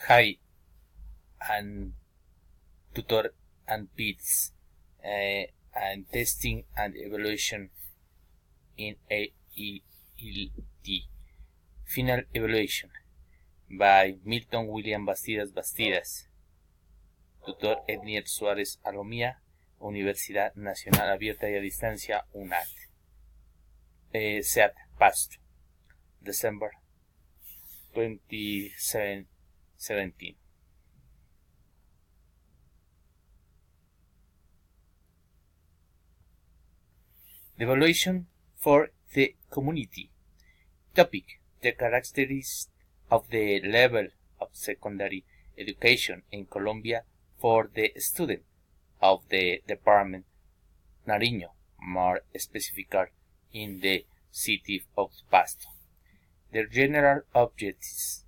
Hi, and tutor and PITS and testing and evaluation in AELT. Final evaluation by Milton William Bastidas, tutor Edniel Suárez Aromía, Universidad Nacional Abierta y a Distancia, UNAD. SEAT Pasto, December 2017. The evaluation for the community. Topic: the characteristics of the level of secondary education in Colombia for the student of the department Nariño, more specifically in the city of Pasto. The general objectives,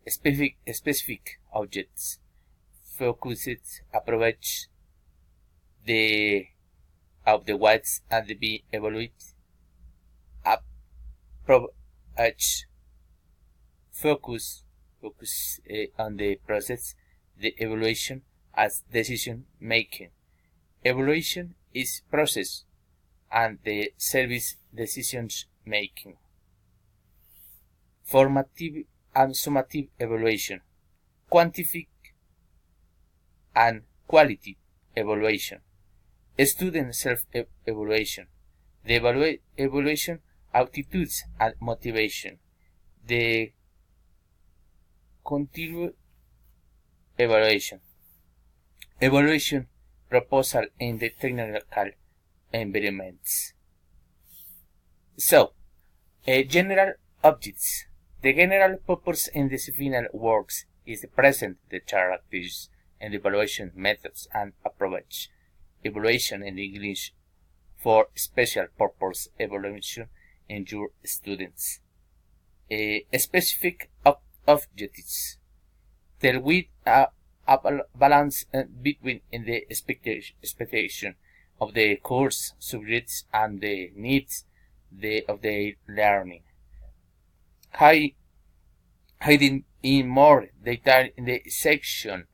specific objects, focused approach of the whites and be evaluated approach focus on the process, the evaluation as decision making. Evaluation is process and the service decisions making. Formative and summative evaluation, quantitative and qualitative evaluation, student self-evaluation, the evaluation attitudes and motivation, the continued evaluation, evaluation proposal in the technical environments. So, general objects. The general purpose in the final works is to present the characteristics and evaluation methods and approach. Evaluation in English for special purpose evaluation in your students. Specific objectives. There with a balance between the expectation of the course subjects and the needs of the learning. Hiding in more detail in the section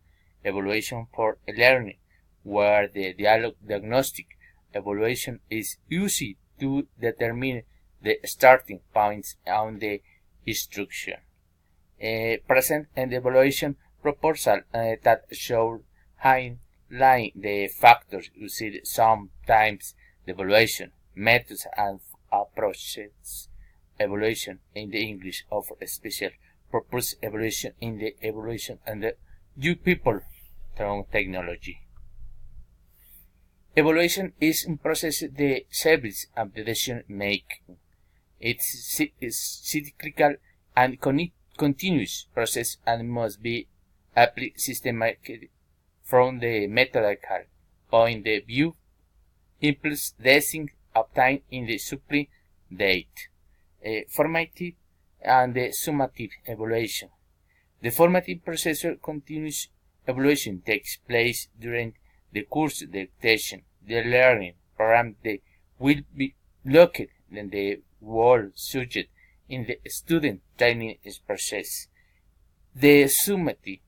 evaluation for learning, where the diagnostic evaluation is used to determine the starting points on the instruction. Present an evaluation proposal that should highlight the factors used, sometimes the evaluation methods and approaches. Evaluation in the English of special purpose evaluation in the evaluation and the new people through technology. Evaluation is in process the service of the decision making. It's cyclical and continuous process and must be applied systematically from the methodological point of view. Impulse testing obtained in the supply date. Formative and the summative evaluation. The formative process continuous evaluation takes place during the course dictation. The learning program will be located in the whole subject in the student training process. The summative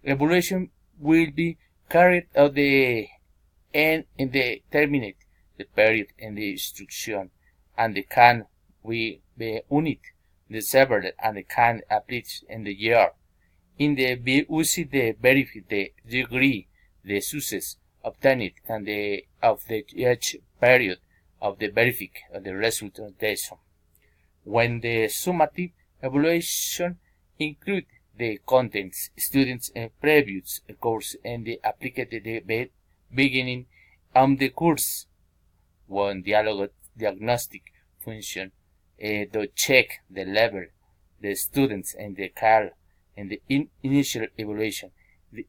evaluation will be carried out the end in the terminate the period in the instruction and the can we be unit the several and the can applied in the year. In the use the verify the degree the success obtained and of the each period of the verification of the result of the lesson. When the summative evaluation include the contents, students and previous course and the applied the beginning of the course. When diagnostic function to check the level the students and the car in the initial evaluation.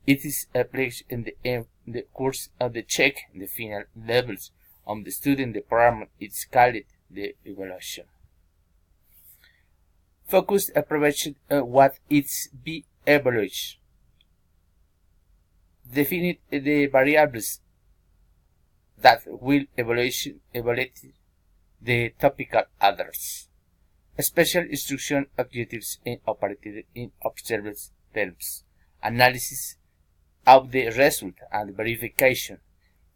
It is applied in the course of the check the final levels of the student department. It's called the evaluation. Focused approach what it's be evaluation. Define the variables that will evaluate the topical others. Special instruction objectives in operated in observed terms. analysis of the result and verification,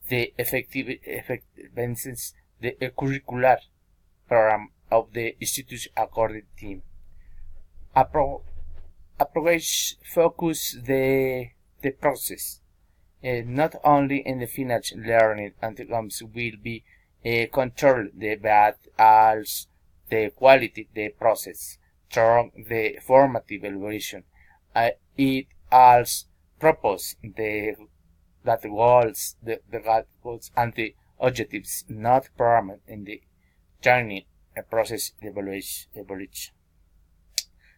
the effectiveness, the curricular program of the institution according team. Approach focus the process, not only in the finished learning outcomes will be controlled, but also the quality the process through the formative evaluation. It also proposes that goals, the goals and the objectives not programmed in the training process evaluation.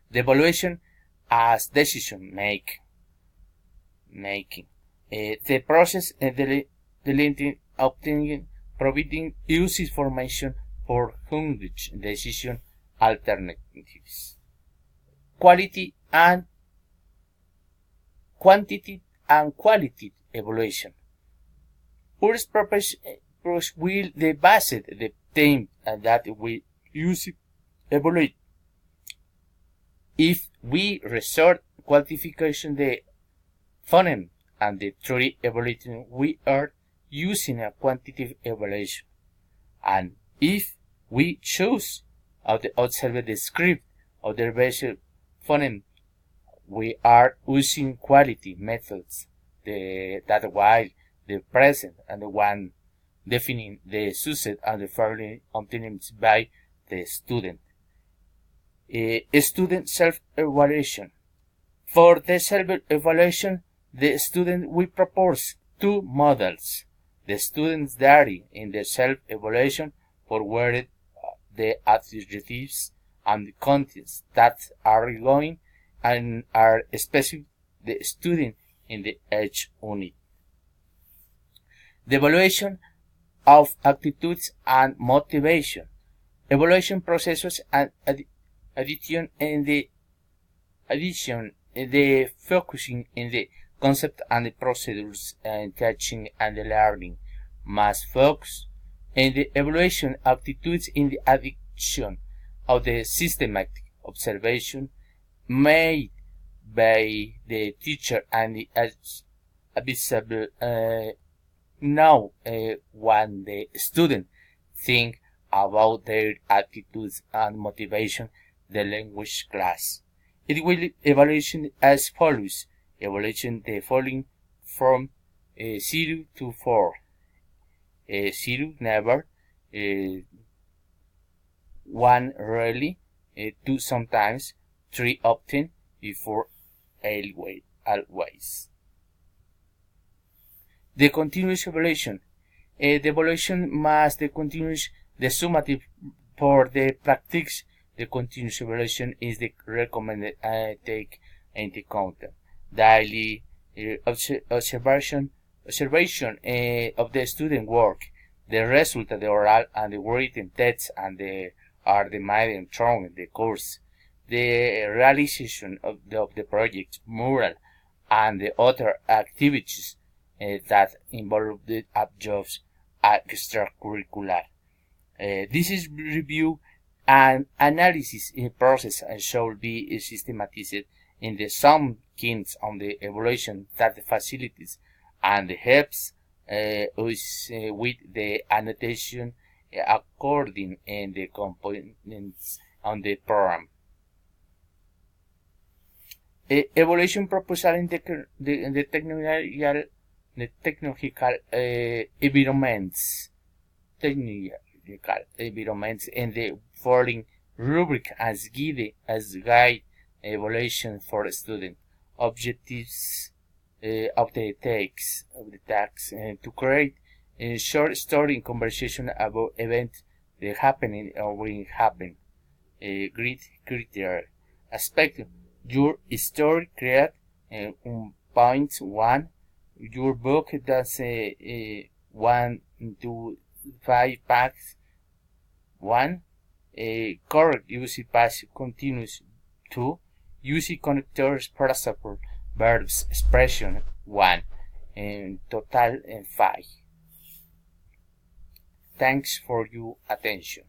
The evaluation as decision making. The process deleting, obtaining, providing use information for hundreds decision alternatives. Quality and quantity and quality evaluation. First purpose will the base the theme that we use evaluate. If we resort quantification the phoneme and the theory evaluation, we are using a quantitative evaluation. And if we choose of the observe the script of the basic phoneme, we are using quality methods that while the present and the one defining the success and the failure obtained by the student. Student self-evaluation. For the self-evaluation, the student will propose two models. The student's diary in the self-evaluation forwarded the adjectives and the contents that are going and are specific the student in the each unit. The evaluation of attitudes and motivation. Evaluation processes and addition in the focusing in the concept and the procedures and teaching and the learning must focus in the evaluation attitudes in the addition of the systematic observation made by the teacher and the visible now when the student think about their attitudes and motivation the language class. It will evaluation as follows. Evaluation the following from 0 to 4. 0 never, 1 rarely, 2 sometimes, 3 often, 4 always. The continuous evaluation. The evaluation must the continuous the summative for the practice. The continuous evaluation is the recommended take into account daily observation of the student work, the result of the oral and the written tests and are the medium through the course, the realization of the project, mural, and the other activities that involve the jobs extracurricular. This is review and analysis in process and shall be systematized in the some kinds on the evaluation that facilities and helps us with the annotation according in the components on the program. Evaluation proposal in the technological environments. In the following rubric as guide evaluation for student objectives of the text to create a short story and conversation about events that happening or will happen. Great criteria aspect your story create point 1 your book does 1 to 5 packs 1 correct using passive continuous 2 using connectors participle verbs expression 1 and total 5. Thanks for your attention.